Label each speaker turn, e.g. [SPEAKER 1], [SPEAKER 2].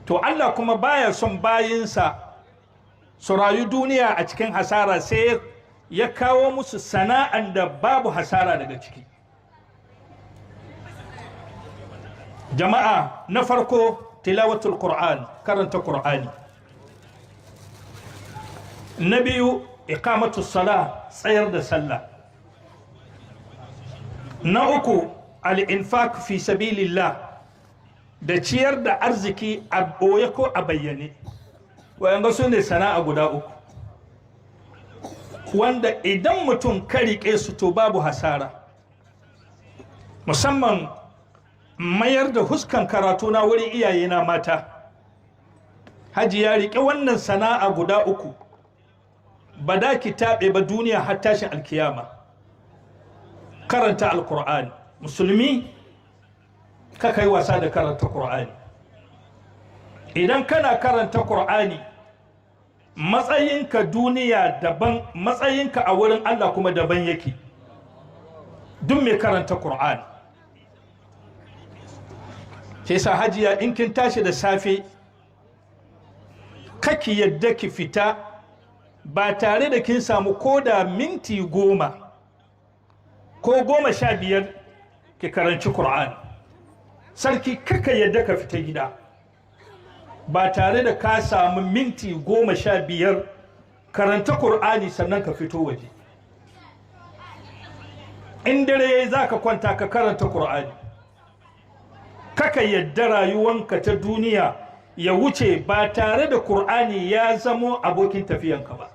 [SPEAKER 1] to Allah kuma baya son bayinsa su rayu duniya a cikin hasara, sai ya kawo musu sana'an da babu hasara daga ciki. Jama'a, na farko tilawatul Qur'an, karanta Qur'ani. Na biyu iqamatus salah, tsayar da sallah. Na uku al-infaq fi sabilillah, da ciyar da arziki a boye ko a bayyane. Wayanga su ne sana'a guda uku wanda idan mutum ka riƙe su to babu hasara. Musamman mayar da huskan karatu na wurin iyayena mata. Haji ya riƙe wannan sana'a guda uku, ba da ki taɓe ba duniya har tashin alkiyama. Karanta alkur'ani. Musulmi ka kai wasa da karanta Qur'ani. Idan kana karanta Qur'ani, matsayinka duniya daban, matsayinka a wurin Allah kuma daban yake. Duk mai karanta Qur'ani. Sai sa hajiya, in kin tashi da safe kaki yadda ki fita ba tare da kin samu koda minti 10 ko 15 ki karanci Qur'ani. Sarki, kaka yadda ka fita gida ba tare da ka samu minti 15 karanta Qur'ani sannan ka fito waje. In dare za ka kwanta ka karanta Qur'ani. Kaka yadda rayuwanka ta duniya ya wuce ba tare da Qur'ani ya zamo abokin tafiyanka ba.